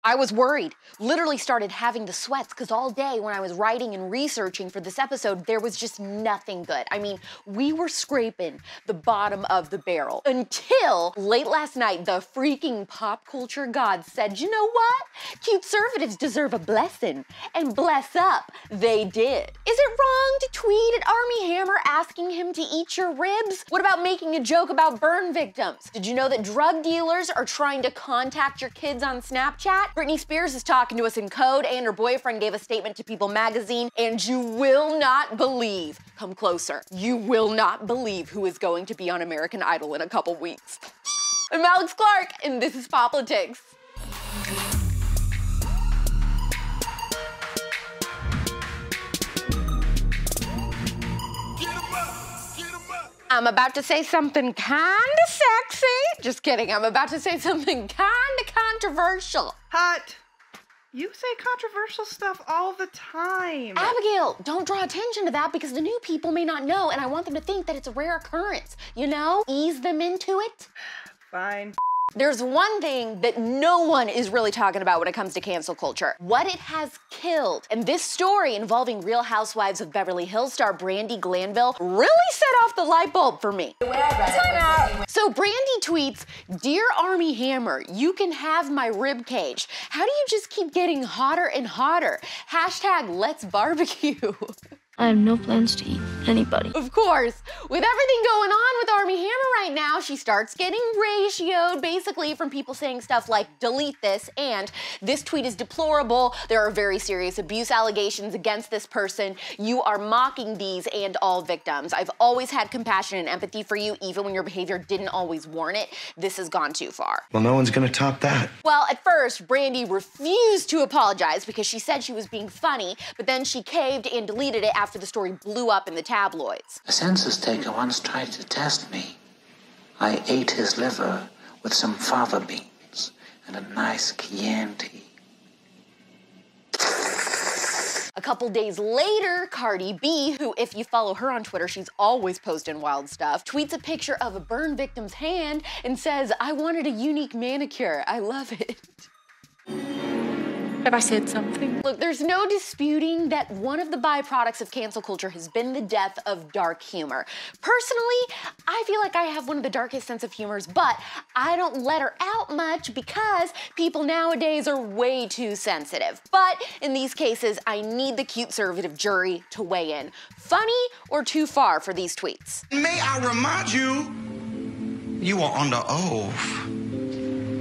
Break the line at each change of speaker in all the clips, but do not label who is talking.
I was worried, literally started having the sweats because all day when I was writing and researching for this episode, there was just nothing good. I mean, we were scraping the bottom of the barrel until late last night, the freaking pop culture god said, you know what? CUTEservatives deserve a blessing, and bless up, they did. Is it wrong to tweet at Armie Hammer asking him to eat your ribs? What about making a joke about burn victims? Did you know that drug dealers are trying to contact your kids on Snapchat? Britney Spears is talking to us in code, and her boyfriend gave a statement to People magazine, and you will not believe, come closer, you will not believe who is going to be on American Idol in a couple weeks. I'm AlexClark, and this is POPlitics. I'm about to say something kinda sexy. Just kidding, I'm about to say something kinda controversial.
Hot. You say controversial stuff all the time.
Abigail, don't draw attention to that because the new people may not know and I want them to think that it's a rare occurrence. You know? Ease them into it.
Fine.
There's one thing that no one is really talking about when it comes to cancel culture, what it has killed. And this story involving Real Housewives of Beverly Hills star Brandi Glanville really set off the light bulb for me. So Brandi tweets, "Dear Armie Hammer, you can have my rib cage. How do you just keep getting hotter and hotter? Hashtag let's barbecue."
I have no plans to eat anybody.
Of course, with everything going on with Armie Hammer right now, she starts getting ratioed basically from people saying stuff like, delete this, and this tweet is deplorable, there are very serious abuse allegations against this person, you are mocking these and all victims. I've always had compassion and empathy for you, even when your behavior didn't always warrant it. This has gone too far.
Well, no one's gonna top that.
Well, at first, Brandi refused to apologize because she said she was being funny, but then she caved and deleted it after the story blew up in the tabloids.
A census taker once tried to test me. I ate his liver with some fava beans and a nice Chianti.
A couple days later, Cardi B, who if you follow her on Twitter, she's always posting wild stuff, tweets a picture of a burn victim's hand and says, "I wanted a unique manicure. I love it."
Have I said something?
Look, there's no disputing that one of the byproducts of cancel culture has been the death of dark humor. Personally, I feel like I have one of the darkest sense of humors, but I don't let her out much because people nowadays are way too sensitive. But in these cases, I need the CUTEservative jury to weigh in. Funny or too far for these tweets?
May I remind you, you are under oath.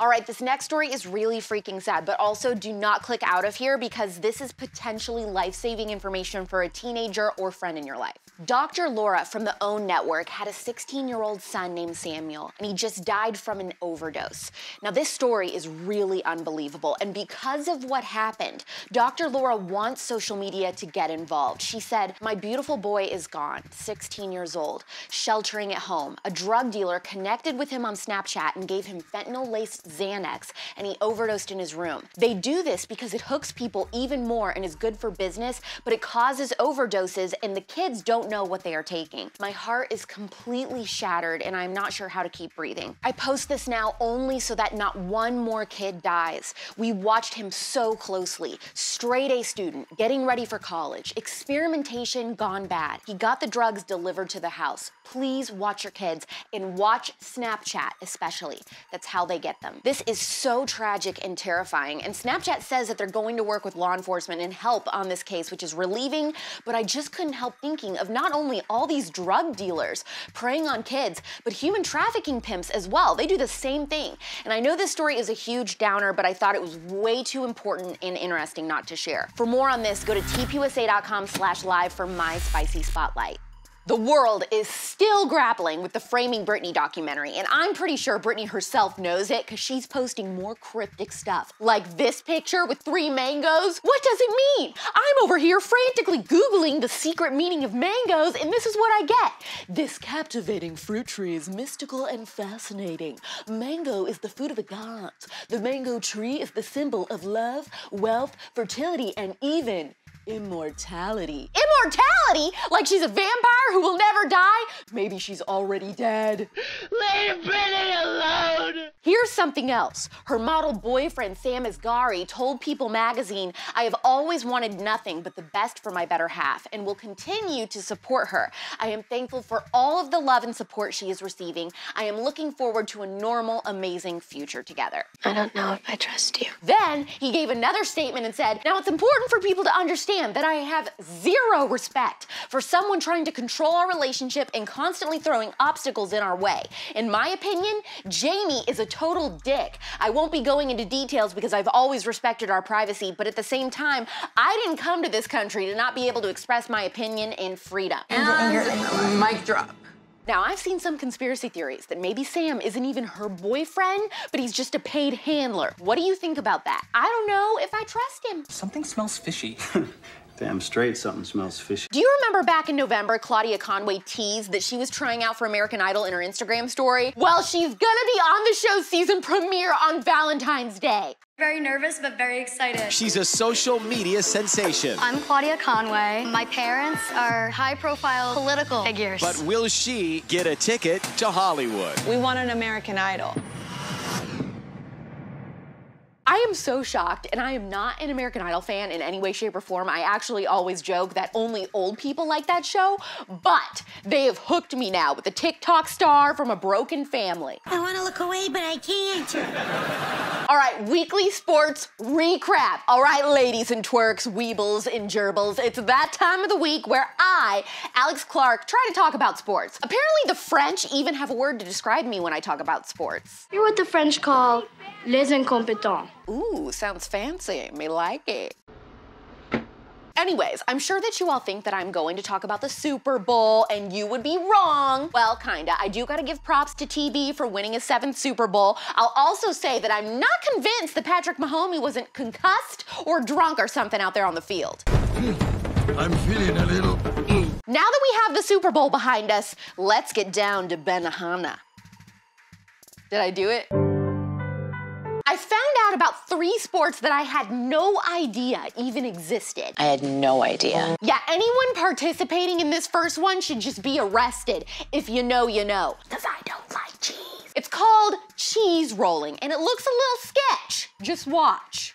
All right, this next story is really freaking sad, but also do not click out of here because this is potentially life-saving information for a teenager or friend in your life. Dr. Laura from the OWN network had a 16-year-old son named Samuel, and he just died from an overdose. Now, this story is really unbelievable, and because of what happened, Dr. Laura wants social media to get involved. She said, "My beautiful boy is gone, 16 years old, sheltering at home. A drug dealer connected with him on Snapchat and gave him fentanyl-laced Xanax, and he overdosed in his room. They do this because it hooks people even more and is good for business, but it causes overdoses, and the kids don't know what they are taking. My heart is completely shattered, and I'm not sure how to keep breathing. I post this now only so that not one more kid dies. We watched him so closely. Straight A student, getting ready for college, experimentation gone bad. He got the drugs delivered to the house. Please watch your kids and watch Snapchat especially. That's how they get them." This is so tragic and terrifying, and Snapchat says that they're going to work with law enforcement and help on this case, which is relieving, but I just couldn't help thinking of not only all these drug dealers preying on kids, but human trafficking pimps as well. They do the same thing. And I know this story is a huge downer, but I thought it was way too important and interesting not to share. For more on this, go to tpusa.com/live for my spicy spotlight. The world is still grappling with the Framing Britney documentary, and I'm pretty sure Britney herself knows it because she's posting more cryptic stuff. Like this picture with 3 mangoes. What does it mean? I'm over here frantically Googling the secret meaning of mangoes, and this is what I get. This captivating fruit tree is mystical and fascinating. Mango is the food of the gods. The mango tree is the symbol of love, wealth, fertility, and even immortality. Immortality? Like she's a vampire who will never die? Maybe she's already dead.
Leave Britney alone!
Here's something else. Her model boyfriend, Sam Asghari, told People magazine, "I have always wanted nothing but the best for my better half and will continue to support her. I am thankful for all of the love and support she is receiving. I am looking forward to a normal, amazing future together."
I don't know if I trust you.
Then he gave another statement and said, "Now it's important for people to understand that I have zero respect for someone trying to control our relationship and constantly throwing obstacles in our way. In my opinion, Jamie is a total dick. I won't be going into details because I've always respected our privacy, but at the same time, I didn't come to this country to not be able to express my opinion in freedom."
And mic drop.
Now, I've seen some conspiracy theories that maybe Sam isn't even her boyfriend, but he's just a paid handler. What do you think about that? I don't know if I trust him.
Something smells fishy. Damn straight something smells fishy.
Do you remember back in November, Claudia Conway teased that she was trying out for American Idol in her Instagram story? Well, she's gonna be on the show's season premiere on Valentine's Day.
Very nervous, but very excited.
She's a social media sensation.
I'm Claudia Conway. My parents are high-profile political figures.
But will she get a ticket to Hollywood?
We want an American Idol.
I am so shocked, and I am not an American Idol fan in any way, shape, or form. I actually always joke that only old people like that show, but they have hooked me now with a TikTok star from a broken family.
I want to look away, but I can't.
All right, weekly sports recap. All right, ladies and twerks, weebles and gerbils, it's that time of the week where I, AlexClark, try to talk about sports. Apparently the French even have a word to describe me when I talk about sports.
You're what the French call les incompetents.
Ooh, sounds fancy. Me like it. Anyways, I'm sure that you all think that I'm going to talk about the Super Bowl, and you would be wrong. Well, kinda. I do gotta give props to TV for winning his 7th Super Bowl. I'll also say that I'm not convinced that Patrick Mahomes wasn't concussed or drunk or something out there on the field.
I'm feeling a little...
Now that we have the Super Bowl behind us, let's get down to Benihana. Did I do it? I found out about 3 sports that I had no idea even existed.
I had no idea.
Yeah, anyone participating in this first one should just be arrested. If you know, you know. Because I don't like cheese. It's called cheese rolling, and it looks a little sketch. Just watch.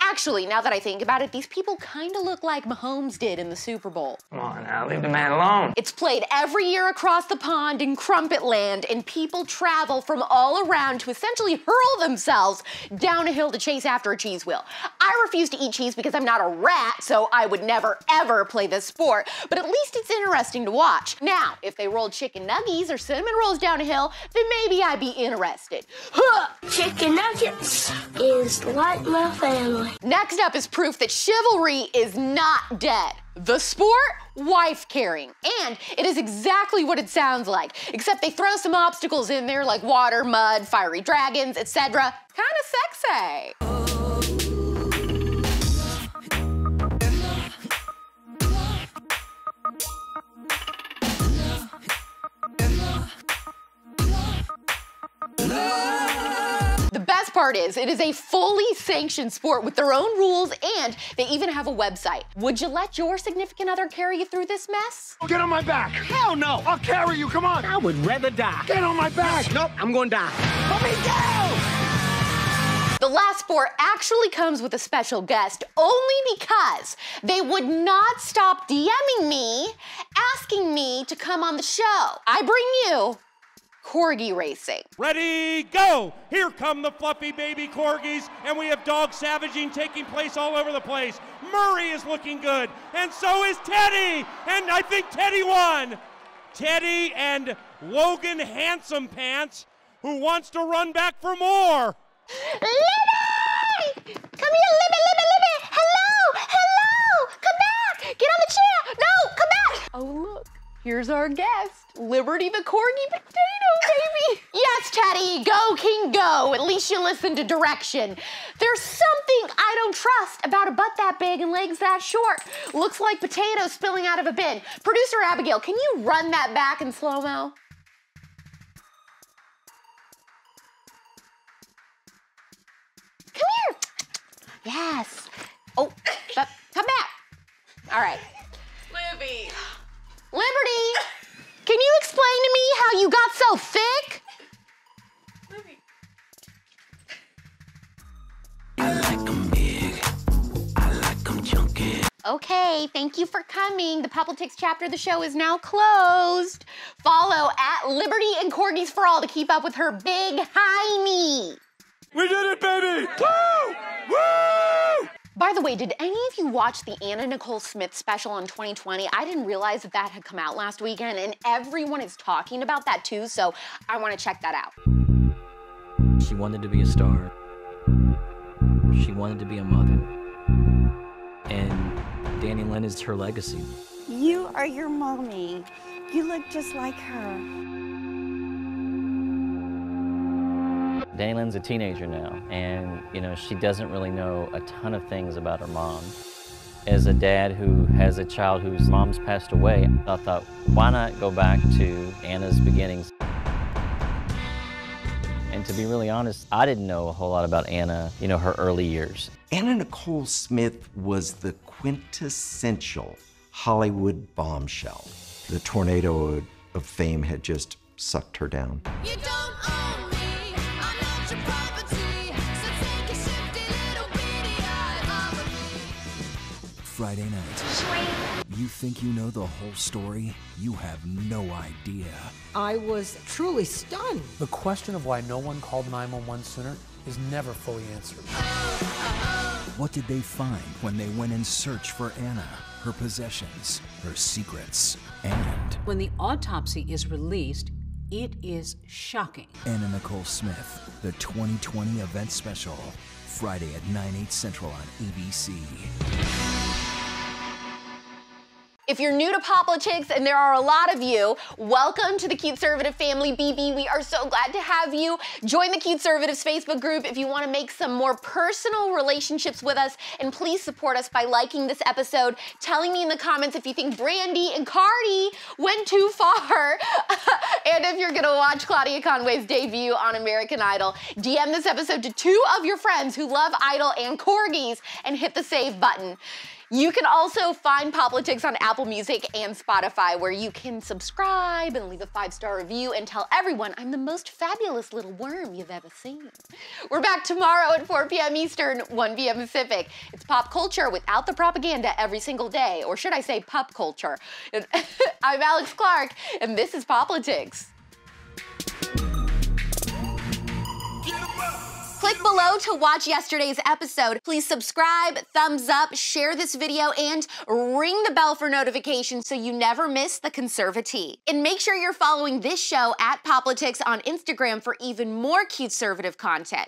Actually, now that I think about it, these people kind of look like Mahomes did in the Super Bowl.
Come on now, leave the man alone.
It's played every year across the pond in Crumpet Land, and people travel from all around to essentially hurl themselves down a hill to chase after a cheese wheel. I refuse to eat cheese because I'm not a rat, so I would never ever play this sport, but at least it's interesting to watch. Now, if they rolled chicken nuggies or cinnamon rolls down a hill, then maybe I'd be interested. Huh!
Chicken nuggets is like my family.
Next up is proof that chivalry is not dead. The sport, wife carrying. And it is exactly what it sounds like, except they throw some obstacles in there like water, mud, fiery dragons, etc. Kinda sexy. The best part is, it is a fully sanctioned sport with their own rules, and they even have a website. Would you let your significant other carry you through this mess?
Get on my back.
Hell no!
I'll carry you, come on.
I would rather die.
Get on my back.
Nope, I'm gonna die. Let me go!
The last sport actually comes with a special guest, only because they would not stop DMing me, asking me to come on the show. I bring you corgi racing.
Ready, go! Here come the fluffy baby corgis, and we have dog savaging taking place all over the place. Murray is looking good, and so is Teddy, and I think Teddy won. Teddy and Logan Handsome Pants, who wants to run back for more.
Libby! Come here, Libby! Hello! Hello! Come back! Get on the chair! No, come back! Oh, look. Here's our guest, Liberty the Corgi Potato, baby. Yes, Teddy, go, King, go. At least you listen to direction. There's something I don't trust about a butt that big and legs that short. Looks like potatoes spilling out of a bin. Producer Abigail, can you run that back in slow-mo? Yes. Oh, come back. All right.
Libby.
Liberty, can you explain to me how you got so thick?
Libby.
I like 'em big. I like 'em chunky.
Okay, thank you for coming. The POPlitics chapter of the show is now closed. Follow at Liberty and Corgis for All to keep up with her big hiney.
We did it, baby! Woo! Woo!
By the way, did any of you watch the Anna Nicole Smith special in 2020? I didn't realize that had come out last weekend, and everyone is talking about that too, so I want to check that out.
She wanted to be a star. She wanted to be a mother. And Danny Lynn is her legacy.
You are your mommy. You look just like her.
Danny Lynn's a teenager now, and she doesn't really know a ton of things about her mom. As a dad who has a child whose mom's passed away, I thought, why not go back to Anna's beginnings? And to be really honest, I didn't know a whole lot about Anna, her early years.
Anna Nicole Smith was the quintessential Hollywood bombshell. The tornado of fame had just sucked her down.
You don't own me, I'm not your property, so take a shifty little beady eye off of me.
Friday night. You think you know the whole story? You have no idea.
I was truly stunned.
The question of why no one called 911 sooner is never fully answered.
What did they find when they went in search for Anna? Her possessions, her secrets, and...
When the autopsy is released, it is shocking.
Anna Nicole Smith, the 2020 event special. Friday at 9/8 Central on ABC.
If you're new to POPlitics, and there are a lot of you, welcome to the CUTEservative family, BB. We are so glad to have you. Join the CUTEservatives Facebook group if you want to make some more personal relationships with us, and please support us by liking this episode, telling me in the comments if you think Brandi and Cardi went too far, and if you're gonna watch Claudia Conway's debut on American Idol. DM this episode to 2 of your friends who love Idol and Corgis, and hit the save button. You can also find POPlitics on Apple Music and Spotify, where you can subscribe and leave a 5-star review and tell everyone I'm the most fabulous little worm you've ever seen. We're back tomorrow at 4 p.m. Eastern, 1 p.m. Pacific. It's pop culture without the propaganda every single day, or should I say pup culture. I'm AlexClark, and this is POPlitics. Click below to watch yesterday's episode. Please subscribe, thumbs up, share this video, and ring the bell for notifications so you never miss the Conservative. And make sure you're following this show at POPlitics on Instagram for even more CUTEservative content.